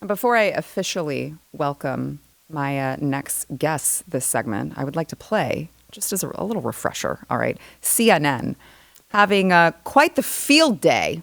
Before I officially welcome my next guest this segment, I would like to play, just as a little refresher, all right, CNN having quite the field day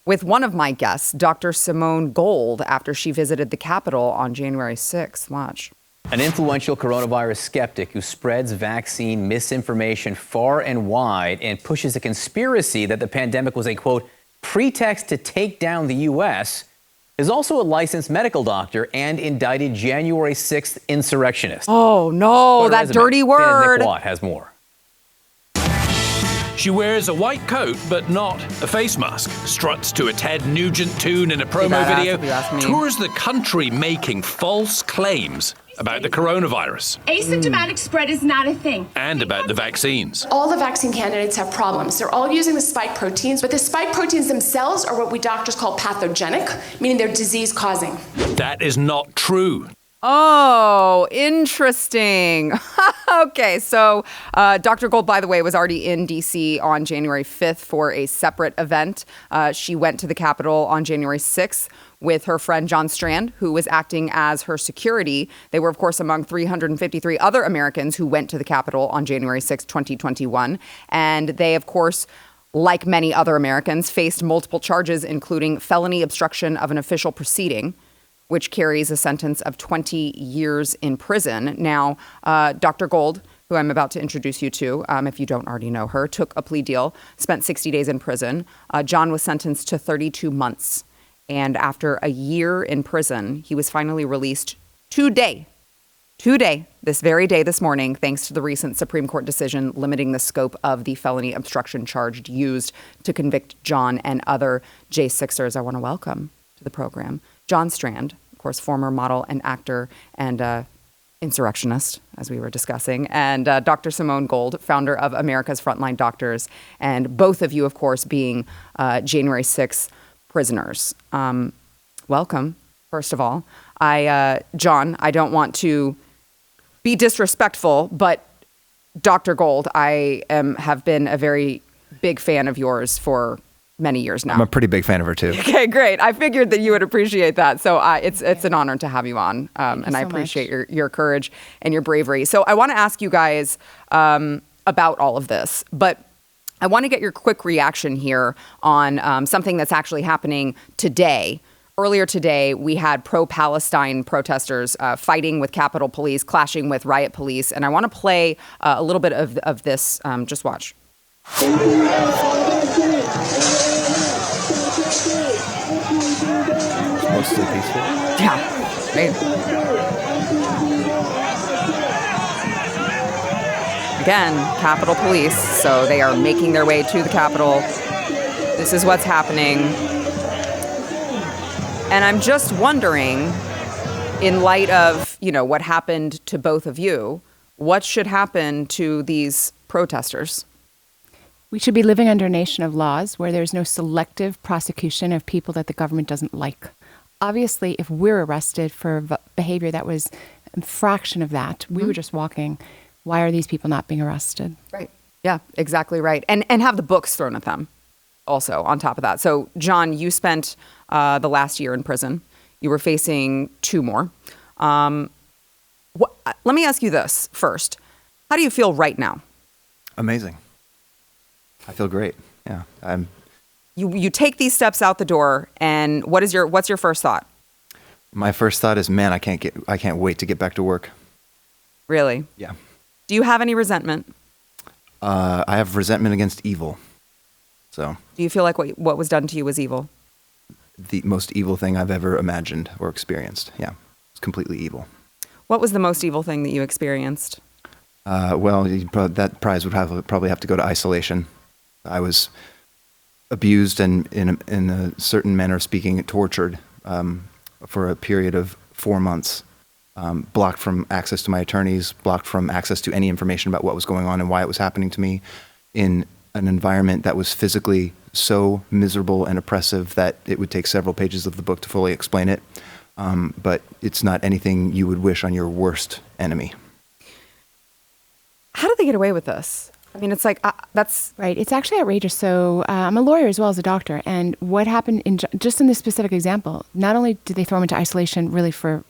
with one of my guests, Dr. Simone Gold, after she visited the Capitol on January 6th. Watch. An influential coronavirus skeptic who spreads vaccine misinformation far and wide and pushes a conspiracy that the pandemic was a, quote, pretext to take down the U.S., is also a licensed medical doctor and indicted January 6th insurrectionist. Oh, no, that dirty word. Nick Watt has more. She wears a white coat, but not a face mask. Struts to a Ted Nugent tune in a promo video. Tours the country making false claims about the coronavirus. Asymptomatic spread is not a thing. And about the vaccines. All the vaccine candidates have problems. They're all using the spike proteins, but the spike proteins themselves are what we doctors call pathogenic, meaning they're disease-causing. That is not true. Oh, interesting. Okay, so Dr. Gold, by the way, was already in D.C. on January 5th for a separate event. She went to the Capitol on January 6th with her friend John Strand, who was acting as her security. They were, of course, among 353 other Americans who went to the Capitol on January 6th, 2021. And they, of course, like many other Americans, faced multiple charges, including felony obstruction of an official proceeding, which carries a sentence of 20 years in prison. Now, Dr. Gold, who I'm about to introduce you to, if you don't already know her, took a plea deal, spent 60 days in prison. John was sentenced to 32 months. And after a year in prison, he was finally released today, this very day, this morning, thanks to the recent Supreme Court decision limiting the scope of the felony obstruction charge used to convict John and other J6ers. I want to welcome to the program John Strand, of course, former model and actor and insurrectionist, as we were discussing, and Dr. Simone Gold, founder of America's Frontline Doctors, and both of you, of course, being January 6th prisoners. Welcome, first of all. John, I don't want to be disrespectful, but Dr. Gold, I have been a very big fan of yours for many years now. I'm a pretty big fan of her too. Okay, great. I figured that you would appreciate that. So it's an honor to have you on. And so I appreciate your courage and your bravery. So I want to ask you guys about all of this, but I want to get your quick reaction here on something that's actually happening today. Earlier today, we had pro-Palestine protesters fighting with Capitol Police, clashing with riot police. And I want to play a little bit of this. Just watch. Mostly peaceful. Yeah. Right. Again, Capitol Police, so they are making their way to the Capitol. This is what's happening. And I'm just wondering, in light of, what happened to both of you, what should happen to these protesters? We should be living under a nation of laws where there's no selective prosecution of people that the government doesn't like. Obviously, if we're arrested for behavior that was a fraction of that, we were just walking. Why are these people not being arrested? Right. Yeah, exactly right. And have the books thrown at them also on top of that. So, John, you spent the last year in prison. You were facing 2 more. Let me ask you this first. How do you feel right now? Amazing. I feel great. Yeah. You take these steps out the door, and what's your first thought? My first thought is, man, I can't wait to get back to work. Really? Yeah. Do you have any resentment? I have resentment against evil. So. Do you feel like what was done to you was evil? The most evil thing I've ever imagined or experienced. Yeah. It's completely evil. What was the most evil thing that you experienced? That prize would probably have to go to isolation. I was abused and, in a certain manner of speaking, tortured for a period of 4 months. Blocked from access to my attorneys, blocked from access to any information about what was going on and why it was happening to me, in an environment that was physically so miserable and oppressive that it would take several pages of the book to fully explain it. But it's not anything you would wish on your worst enemy. How did they get away with this? I mean, it's like, that's... Right. It's actually outrageous. So I'm a lawyer as well as a doctor. And what happened just in this specific example, not only did they throw him into isolation really for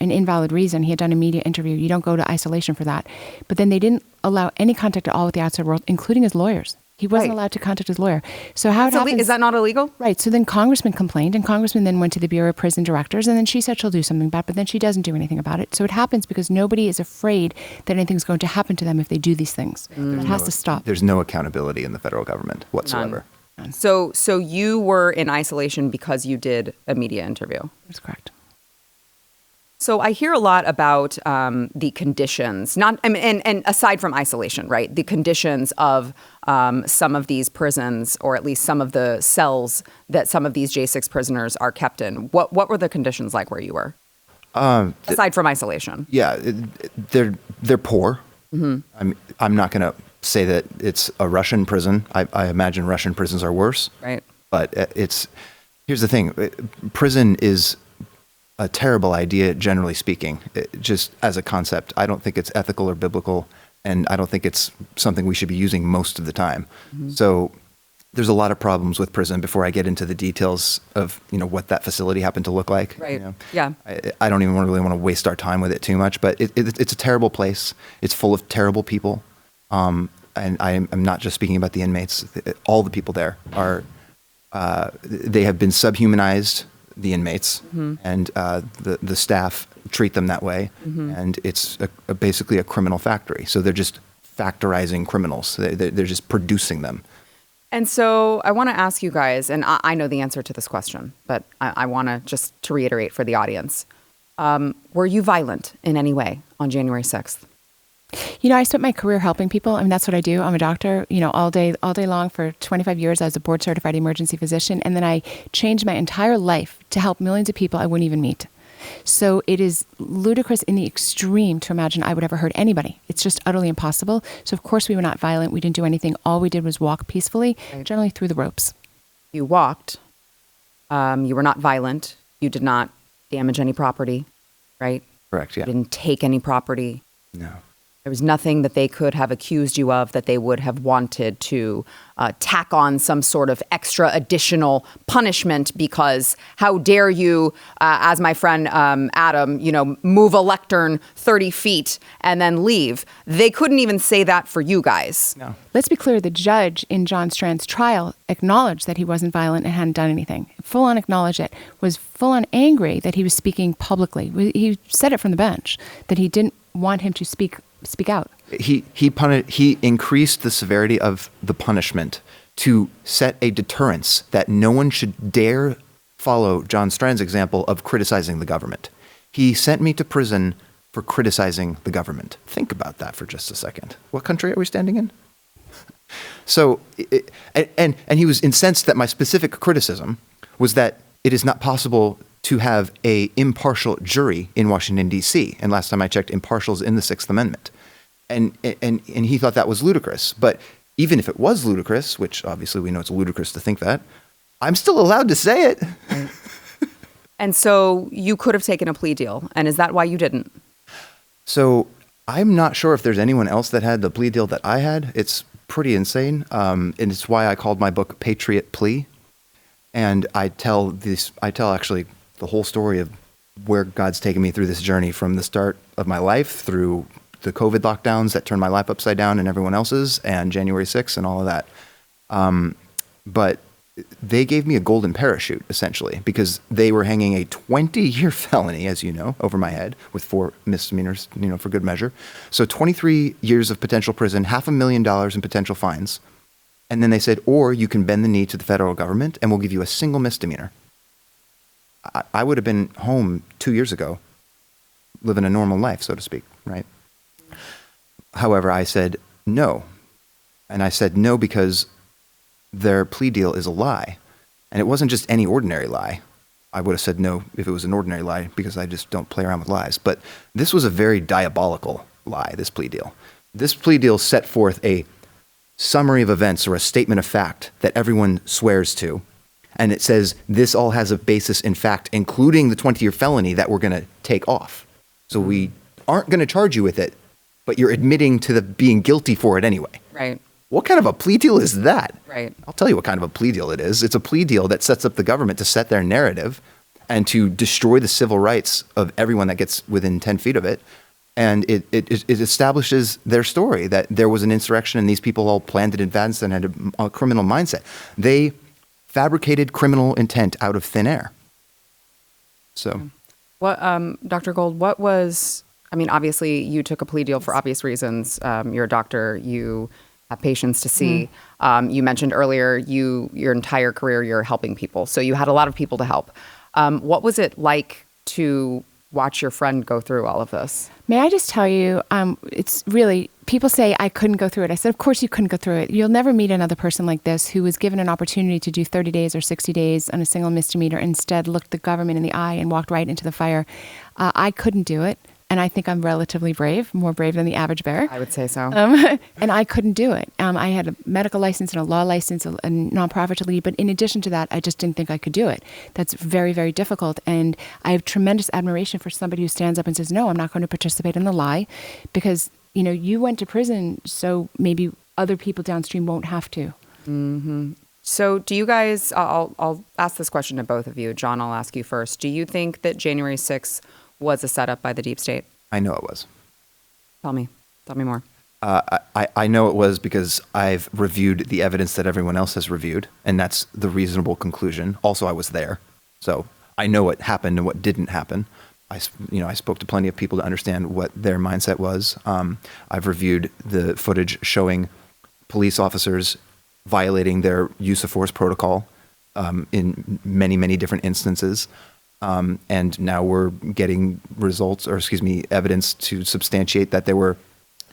an invalid reason, he had done a media interview. You don't go to isolation for that. But then they didn't allow any contact at all with the outside world, including his lawyers. He wasn't allowed to contact his lawyer. So how it happens, is that not illegal? Right. So then Congressman complained, and Congressman then went to the Bureau of Prison Directors, and then she said she'll do something about it, but then she doesn't do anything about it. So it happens because nobody is afraid that anything's going to happen to them if they do these things. It has to stop. There's no accountability in the federal government whatsoever. None. So you were in isolation because you did a media interview? That's correct. So I hear a lot about the conditions, and aside from isolation, right? The conditions of some of these prisons, or at least some of the cells that some of these J6 prisoners are kept in. What were the conditions like where you were? Aside from isolation. Yeah, they're poor. Mm-hmm. I'm not going to say that it's a Russian prison. I imagine Russian prisons are worse. Right. But here's the thing: prison is a terrible idea, generally speaking, just as a concept. I don't think it's ethical or biblical, and I don't think it's something we should be using most of the time. Mm-hmm. So there's a lot of problems with prison before I get into the details of, what that facility happened to look like. Right. Yeah. I don't even really want to waste our time with it too much, but it's a terrible place. It's full of terrible people. And I'm not just speaking about the inmates. All the people there are, they have been subhumanized, the inmates, mm-hmm. and the staff treat them that way, mm-hmm. and it's basically a criminal factory. So they're just factorizing criminals. They're just producing them. And so I want to ask you guys, and I know the answer to this question, but I want to reiterate for the audience. Were you violent in any way on January 6th? I spent my career helping people. I mean, that's what I do. I'm a doctor, all day long for 25 years. I was a board certified emergency physician. And then I changed my entire life to help millions of people I wouldn't even meet. So it is ludicrous in the extreme to imagine I would ever hurt anybody. It's just utterly impossible. So of course we were not violent. We didn't do anything. All we did was walk peacefully, generally through the ropes. You walked. You were not violent. You did not damage any property, right? Correct, yeah. You didn't take any property. No. There was nothing that they could have accused you of that they would have wanted to tack on some sort of extra additional punishment because how dare you, as my friend Adam, move a lectern 30 feet and then leave. They couldn't even say that for you guys. No. Let's be clear. The judge in John Strand's trial acknowledged that he wasn't violent and hadn't done anything. Full on acknowledged it. Was full on angry that he was speaking publicly. He said it from the bench that he didn't want him to speak out. He increased the severity of the punishment to set a deterrence that no one should dare follow John Strand's example of criticizing the government. He sent me to prison for criticizing the government. Think about that for just a second. What country are we standing in? So, and he was incensed that my specific criticism was that it is not possible to have a impartial jury in Washington, D.C. And last time I checked, impartial is in the Sixth Amendment. And he thought that was ludicrous. But even if it was ludicrous, which obviously we know it's ludicrous to think that, I'm still allowed to say it. And so you could have taken a plea deal. And is that why you didn't? So I'm not sure if there's anyone else that had the plea deal that I had. It's pretty insane. And it's why I called my book Patriot Plea. And I tell actually the whole story of where God's taken me through this journey from the start of my life through the COVID lockdowns that turned my life upside down and everyone else's, and January 6th and all of that. But they gave me a golden parachute, essentially, because they were hanging a 20-year felony, as you know, over my head with 4 misdemeanors, for good measure. So 23 years of potential prison, $500,000 in potential fines. And then they said, or you can bend the knee to the federal government and we'll give you a single misdemeanor. I would have been home 2 years ago, living a normal life, so to speak, right? However, I said no. And I said no because their plea deal is a lie. And it wasn't just any ordinary lie. I would have said no if it was an ordinary lie because I just don't play around with lies. But this was a very diabolical lie, this plea deal. This plea deal set forth a summary of events or a statement of fact that everyone swears to. And it says this all has a basis in fact, including the 20-year felony that we're going to take off. So we aren't going to charge you with it, but you're admitting to being guilty for it anyway. Right. What kind of a plea deal is that? Right. I'll tell you what kind of a plea deal it is. It's a plea deal that sets up the government to set their narrative and to destroy the civil rights of everyone that gets within 10 feet of it. And it establishes their story that there was an insurrection and these people all planned it in advance and had a criminal mindset. They fabricated criminal intent out of thin air. So, what, Dr. Gold, what was, I mean, obviously you took a plea deal for obvious reasons. You're a doctor, you have patients to see. You mentioned earlier, your entire career, you're helping people. So you had a lot of people to help. What was it like to watch your friend go through all of this? May I just tell you, it's really, people say I couldn't go through it. I said, of course you couldn't go through it. You'll never meet another person like this who was given an opportunity to do 30 days or 60 days on a single misdemeanor, instead looked the government in the eye and walked right into the fire. I couldn't do it. And I think I'm relatively brave, more brave than the average bear. I would say so. And I couldn't do it. I had a medical license and a law license, a nonprofit to lead. But in addition to that, I just didn't think I could do it. That's very, very difficult. And I have tremendous admiration for somebody who stands up and says, no, I'm not going to participate in the lie. Because, you went to prison, so maybe other people downstream won't have to. Mm-hmm. So do you guys, I'll ask this question to both of you. John, I'll ask you first. Do you think that January 6th was a setup by the deep state? I know it was. Tell me more. I know it was because I've reviewed the evidence that everyone else has reviewed, and that's the reasonable conclusion. Also, I was there, so I know what happened and what didn't happen. I spoke to plenty of people to understand what their mindset was. I've reviewed the footage showing police officers violating their use of force protocol in many, many different instances. And now we're getting evidence to substantiate that there were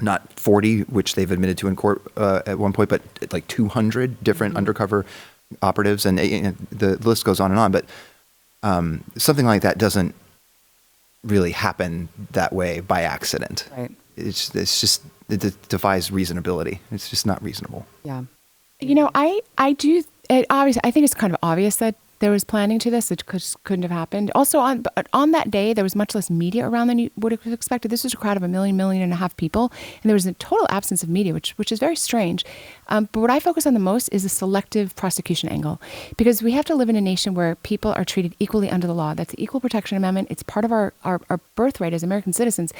not 40, which they've admitted to in court at one point, but like 200 different undercover operatives, and the list goes on and on. But something like that doesn't really happen that way by accident. Right. It defies reasonability. It's just not reasonable. Yeah. I do. Obviously, I think it's kind of obvious that there was planning to this. It couldn't have happened. Also, on that day, there was much less media around than you would have expected. This was a crowd of 1.5 million people, and there was a total absence of media, which is very strange. But what I focus on the most is the selective prosecution angle, because we have to live in a nation where people are treated equally under the law. That's the Equal Protection Amendment. It's part of our birthright as American citizens.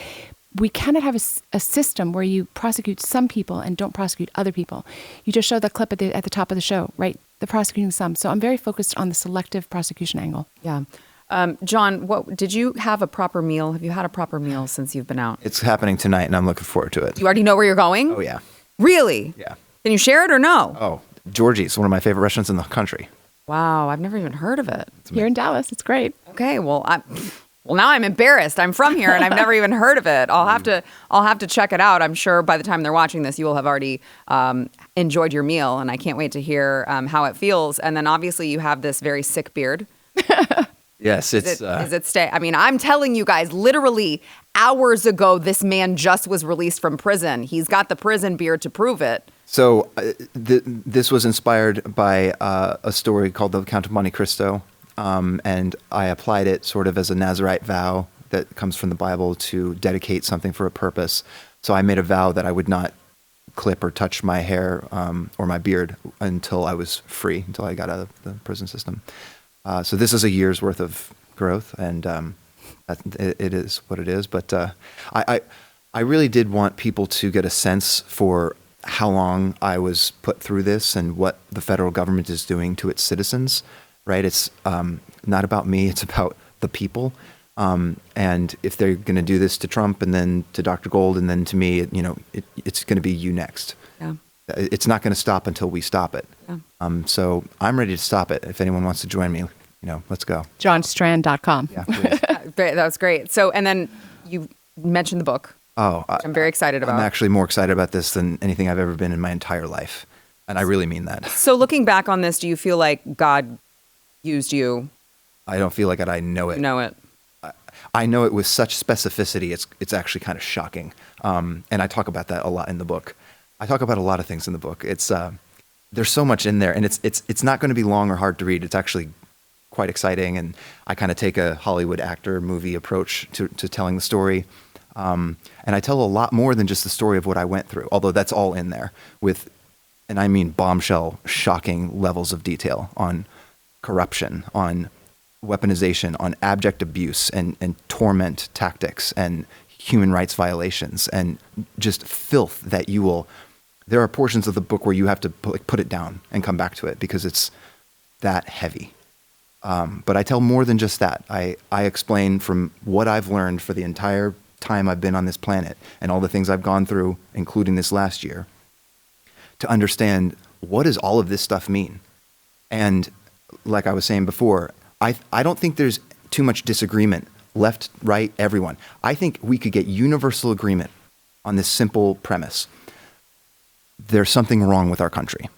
We cannot have a system where you prosecute some people and don't prosecute other people. You just showed that clip at the top of the show, right? The prosecuting some. So I'm very focused on the selective prosecution angle. Yeah. John, did you have a proper meal? Have you had a proper meal since you've been out? It's happening tonight, and I'm looking forward to it. You already know where you're going? Oh, yeah. Really? Yeah. Can you share it or no? Oh, Georgie's, one of my favorite restaurants in the country. Wow, I've never even heard of it. Here in Dallas, it's great. Okay, well, now I'm embarrassed. I'm from here and I've never even heard of it. I'll have to check it out. I'm sure by the time they're watching this, you will have already enjoyed your meal, and I can't wait to hear how it feels. And then obviously you have this very sick beard. Yes, is it stay? I mean, I'm telling you guys, literally hours ago, this man just was released from prison. He's got the prison beard to prove it. So this was inspired by a story called The Count of Monte Cristo. And I applied it sort of as a Nazirite vow that comes from the Bible to dedicate something for a purpose. So I made a vow that I would not clip or touch my hair or my beard until I was free, until I got out of the prison system. So this is a year's worth of growth, and it is what it is. But I really did want people to get a sense for how long I was put through this and what the federal government is doing to its citizens. Right? It's not about me. It's about the people. And if they're going to do this to Trump and then to Dr. Gold and then to me, it's going to be you next. Yeah. It's not going to stop until we stop it. Yeah. So I'm ready to stop it. If anyone wants to join me, let's go. JohnStrand.com. Yeah, great. That was great. So, and then you mentioned the book. Oh, I'm very excited about. I'm actually more excited about this than anything I've ever been in my entire life. And I really mean that. So looking back on this, do you feel like God used you? I don't feel like it. I know it. You know it. I know it with such specificity. It's actually kind of shocking. And I talk about that a lot in the book. I talk about a lot of things in the book. It's there's so much in there, and it's not going to be long or hard to read. It's actually quite exciting, and I kind of take a Hollywood actor movie approach to telling the story. And I tell a lot more than just the story of what I went through, although that's all in there and I mean bombshell, shocking levels of detail on corruption, on weaponization, on abject abuse and torment tactics and human rights violations and just filth that there are portions of the book where you have to put it down and come back to it because it's that heavy. But I tell more than just that. I explain from what I've learned for the entire time I've been on this planet and all the things I've gone through, including this last year, to understand what does all of this stuff mean. And like I was saying before, I don't think there's too much disagreement, left, right, everyone. I think we could get universal agreement on this simple premise. There's something wrong with our country.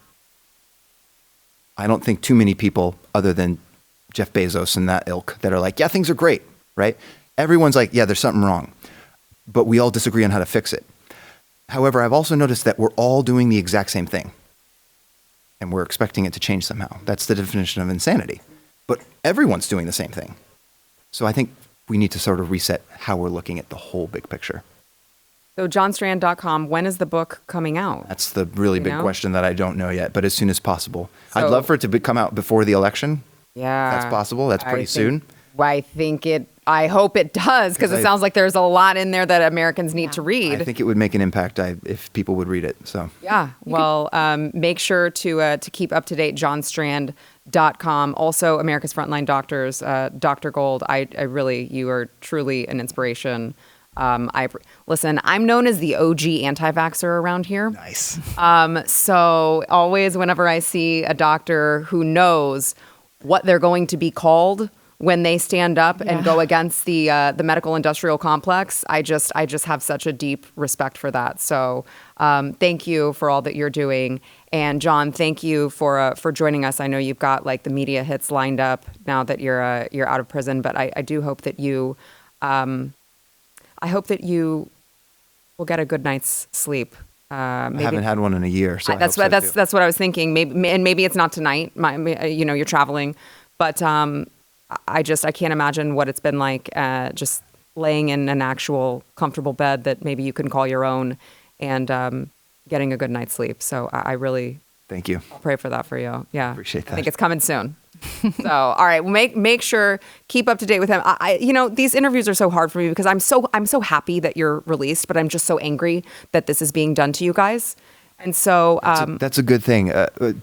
I don't think too many people, other than Jeff Bezos and that ilk, that are like, yeah, things are great, right? Everyone's like, yeah, there's something wrong. But we all disagree on how to fix it. However, I've also noticed that we're all doing the exact same thing. And we're expecting it to change somehow. That's the definition of insanity. But everyone's doing the same thing. So I think we need to sort of reset how we're looking at the whole big picture. So johnstrand.com, when is the book coming out? That's the really big question that I don't know yet, but as soon as possible. I'd love for it to come out before the election. Yeah. If that's possible. That's pretty soon. I hope it does, because it sounds like there's a lot in there that Americans need to read. I think it would make an impact if people would read it. So yeah, well, make sure to keep up to date. johnstrand.com. Also, America's Frontline Doctors, Dr. Gold. You are truly an inspiration. Listen, I'm known as the OG anti-vaxxer around here. Nice. So always, whenever I see a doctor who knows what they're going to be called when they stand up and go against the medical industrial complex, I just have such a deep respect for that. So thank you for all that you're doing. And John, thank you for joining us. I know you've got like the media hits lined up now that you're out of prison, but I do hope that you will get a good night's sleep. Maybe, I haven't had one in a year, so that's what I was thinking. Maybe it's not tonight. You're traveling, but I can't imagine what it's been like just laying in an actual comfortable bed that maybe you can call your own and getting a good night's sleep. So I really thank you. I'll pray for that for you. Yeah, appreciate that. I think it's coming soon. So all right, make sure keep up to date with him. These interviews are so hard for me because I'm so happy that you're released, but I'm just so angry that this is being done to you guys. And so that's a good thing.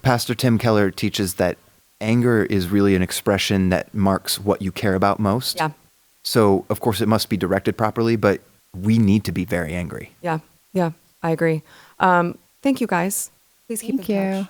Pastor Tim Keller teaches that anger is really an expression that marks what you care about most. Yeah. So of course it must be directed properly, but we need to be very angry. Yeah. Yeah, I agree. Thank you guys. Please keep in touch.